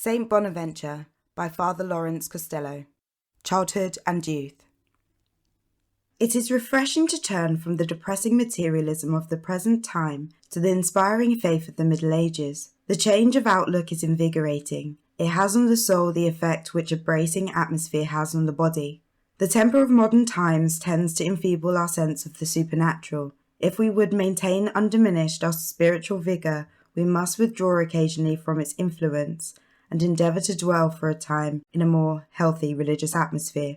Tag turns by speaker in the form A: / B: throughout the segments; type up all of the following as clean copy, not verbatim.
A: Saint Bonaventure by Father Laurence Costelloe. Childhood and Youth. It is refreshing to turn from the depressing materialism of the present time to the inspiring faith of the Middle Ages. The change of outlook is invigorating. It has on the soul the effect which a bracing atmosphere has on the body. The temper of modern times tends to enfeeble our sense of the supernatural. If we would maintain undiminished our spiritual vigour, we must withdraw occasionally from its influence and endeavour to dwell for a time in a more healthy religious atmosphere.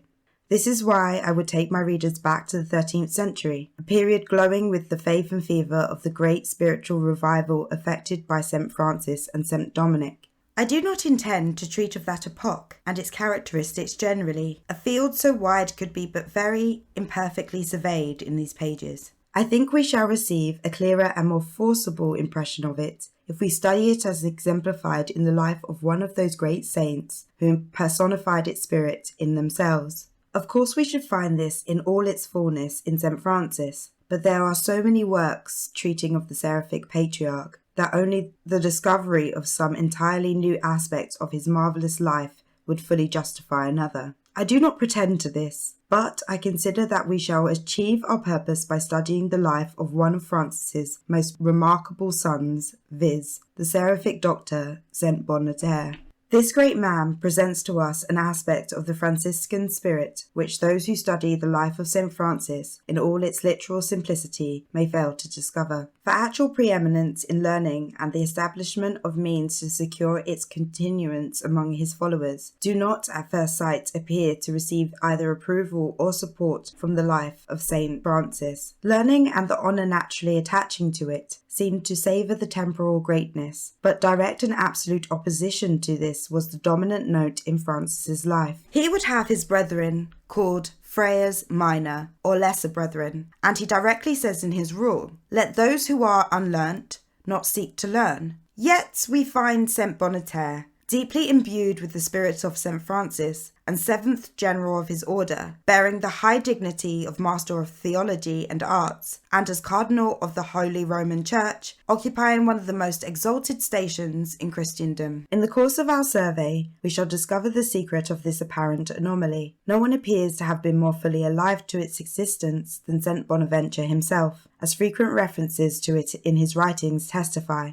A: This is why I would take my readers back to the 13th century, a period glowing with the faith and fever of the great spiritual revival effected by St. Francis and St. Dominic. I do not intend to treat of that epoch and its characteristics generally. A field so wide could be but very imperfectly surveyed in these pages. I think we shall receive a clearer and more forcible impression of it if we study it as exemplified in the life of one of those great saints who personified its spirit in themselves. Of course we should find this in all its fullness in St. Francis, but there are so many works treating of the Seraphic Patriarch that only the discovery of some entirely new aspects of his marvellous life would fully justify another. I do not pretend to this, but I consider that we shall achieve our purpose by studying the life of one of Francis's most remarkable sons, viz., the Seraphic Doctor, St. Bonaventure. This great man presents to us an aspect of the Franciscan spirit which those who study the life of St. Francis in all its literal simplicity may fail to discover. For actual preeminence in learning and the establishment of means to secure its continuance among his followers do not at first sight appear to receive either approval or support from the life of St. Francis. Learning and the honour naturally attaching to it seemed to savour the temporal greatness, but direct and absolute opposition to this was the dominant note in Francis's life. He would have his brethren called Friars Minor, or lesser brethren, and he directly says in his rule, "Let those who are unlearnt not seek to learn." Yet we find St. Bonaventure, deeply imbued with the spirit of St. Francis, and 7th General of his order, bearing the high dignity of Master of Theology and Arts, and as Cardinal of the Holy Roman Church, occupying one of the most exalted stations in Christendom. In the course of our survey, we shall discover the secret of this apparent anomaly. No one appears to have been more fully alive to its existence than St. Bonaventure himself, as frequent references to it in his writings testify.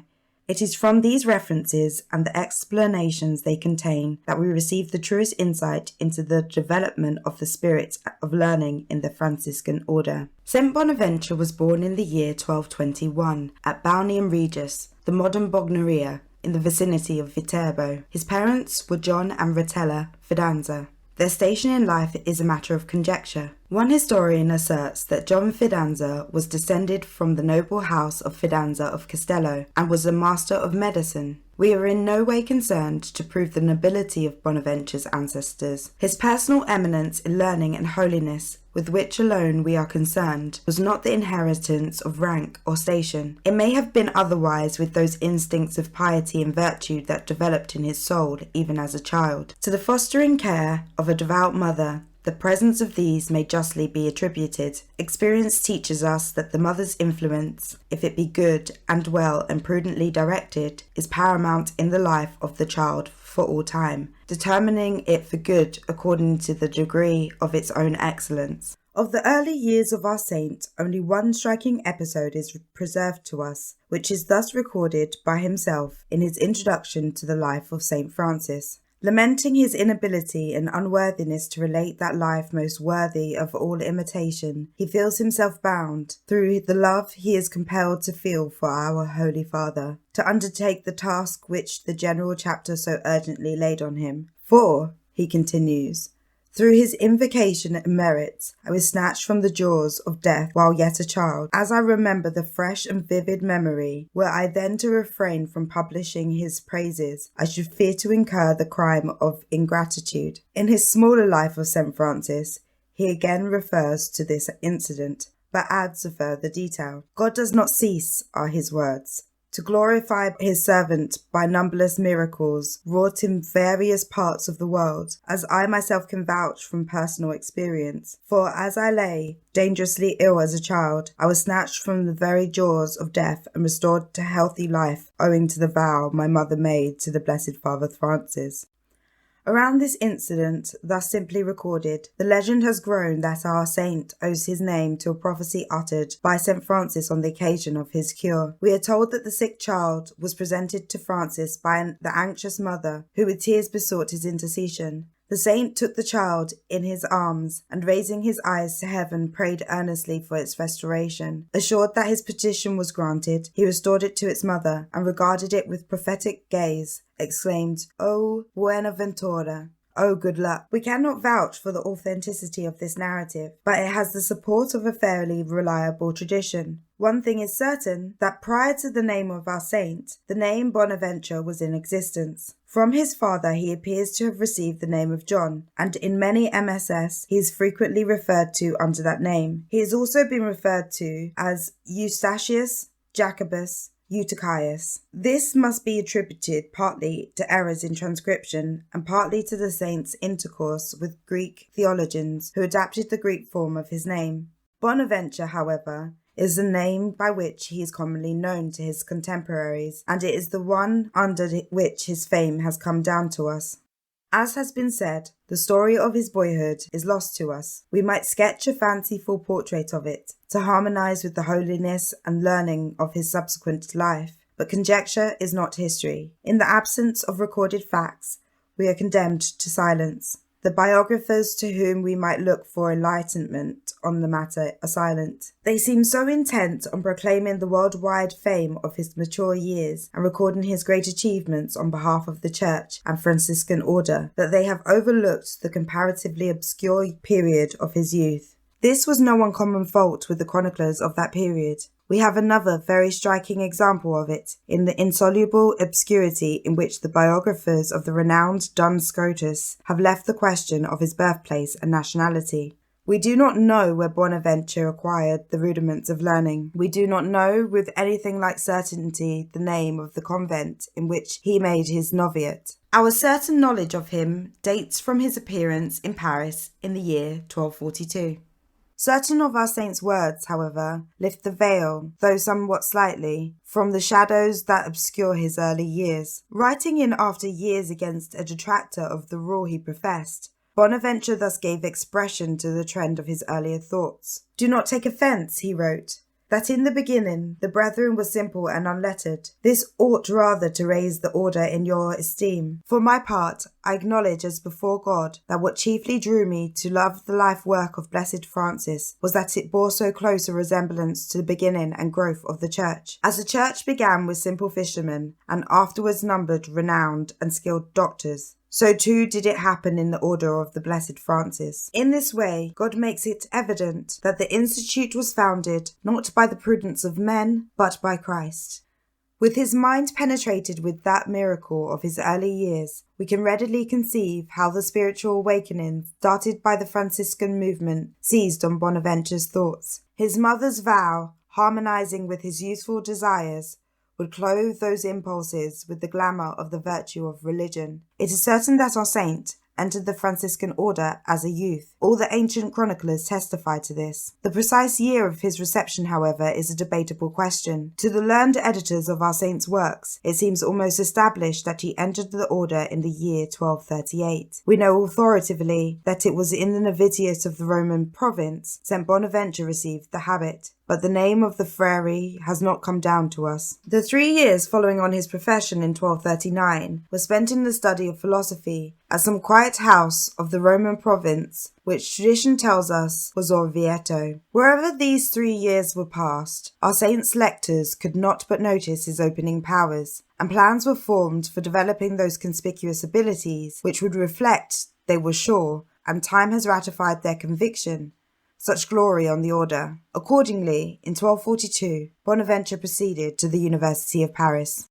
A: It is from these references and the explanations they contain that we receive the truest insight into the development of the spirit of learning in the Franciscan order. St. Bonaventure was born in the year 1221 at Balneum Regis, the modern Bognaria, in the vicinity of Viterbo. His parents were John and Rotella Fidanza. Their station in life is a matter of conjecture. One historian asserts that John Fidanza was descended from the noble house of Fidanza of Castello and was a master of medicine. We are in no way concerned to prove the nobility of Bonaventure's ancestors. His personal eminence in learning and holiness, with which alone we are concerned, was not the inheritance of rank or station. It may have been otherwise with those instincts of piety and virtue that developed in his soul even as a child. To the fostering care of a devout mother, the presence of these may justly be attributed. Experience teaches us that the mother's influence, if it be good and well and prudently directed, is paramount in the life of the child for all time, determining it for good according to the degree of its own excellence. Of the early years of our saint, only one striking episode is preserved to us, which is thus recorded by himself in his introduction to the life of St. Francis. Lamenting his inability and unworthiness to relate that life most worthy of all imitation, he feels himself bound, through the love he is compelled to feel for our Holy Father, to undertake the task which the General Chapter so urgently laid on him. For, he continues, through his invocation and merits, I was snatched from the jaws of death while yet a child. As I remember the fresh and vivid memory, were I then to refrain from publishing his praises, I should fear to incur the crime of ingratitude. In his smaller life of St. Francis, he again refers to this incident, but adds a further detail. God does not cease, are his words, to glorify his servant by numberless miracles wrought in various parts of the world, as I myself can vouch from personal experience. For as I lay dangerously ill as a child, I was snatched from the very jaws of death and restored to healthy life owing to the vow my mother made to the Blessed Father Francis. Around this incident, thus simply recorded, the legend has grown that our saint owes his name to a prophecy uttered by St. Francis on the occasion of his cure. We are told that the sick child was presented to Francis by the anxious mother, who with tears besought his intercession. The saint took the child in his arms and, raising his eyes to heaven, prayed earnestly for its restoration. Assured that his petition was granted, he restored it to its mother and regarded it with prophetic gaze, exclaimed, "O Bonaventure!" Oh, good luck. We cannot vouch for the authenticity of this narrative, but it has the support of a fairly reliable tradition. One thing is certain, that prior to the name of our saint, the name Bonaventure was in existence. From his father he appears to have received the name of John, and in many MSS he is frequently referred to under that name. He has also been referred to as Eustachius, Jacobus, Eutychius. This must be attributed partly to errors in transcription and partly to the saint's intercourse with Greek theologians who adapted the Greek form of his name. Bonaventure, however, is the name by which he is commonly known to his contemporaries, and it is the one under which his fame has come down to us. As has been said, the story of his boyhood is lost to us. We might sketch a fanciful portrait of it, to harmonize with the holiness and learning of his subsequent life, but conjecture is not history. In the absence of recorded facts, we are condemned to silence. The biographers to whom we might look for enlightenment on the matter are silent. They seem so intent on proclaiming the worldwide fame of his mature years and recording his great achievements on behalf of the Church and Franciscan order that they have overlooked the comparatively obscure period of his youth. This was no uncommon fault with the chroniclers of that period. We have another very striking example of it in the insoluble obscurity in which the biographers of the renowned Duns Scotus have left the question of his birthplace and nationality. We do not know where Bonaventure acquired the rudiments of learning. We do not know with anything like certainty the name of the convent in which he made his novitiate. Our certain knowledge of him dates from his appearance in Paris in the year 1242. Certain of our saint's words, however, lift the veil, though somewhat slightly, from the shadows that obscure his early years. Writing in after years against a detractor of the rule he professed, Bonaventure thus gave expression to the trend of his earlier thoughts. "Do not take offence," he wrote, "that in the beginning the brethren were simple and unlettered. This ought rather to raise the order in your esteem. For my part, I acknowledge as before God that what chiefly drew me to love the life work of Blessed Francis was that it bore so close a resemblance to the beginning and growth of the Church. As the Church began with simple fishermen and afterwards numbered renowned and skilled doctors, so too did it happen in the order of the Blessed Francis. In this way, God makes it evident that the institute was founded not by the prudence of men, but by Christ. With his mind penetrated with that miracle of his early years, we can readily conceive how the spiritual awakening started by the Franciscan movement seized on Bonaventure's thoughts. His mother's vow, harmonizing with his youthful desires, would clothe those impulses with the glamour of the virtue of religion. It is certain that our saint entered the Franciscan order as a youth. All the ancient chroniclers testify to this. The precise year of his reception, however, is a debatable question. To the learned editors of our saint's works, it seems almost established that he entered the order in the year 1238. We know authoritatively that it was in the novitiate of the Roman province St. Bonaventure received the habit, but the name of the friary has not come down to us. The 3 years following on his profession in 1239 were spent in the study of philosophy at some quiet house of the Roman province, which tradition tells us was Orvieto. Wherever these 3 years were passed, our saint's lectors could not but notice his opening powers, and plans were formed for developing those conspicuous abilities which would reflect, they were sure, and time has ratified their conviction, such glory on the order. Accordingly, in 1242, Bonaventure proceeded to the University of Paris.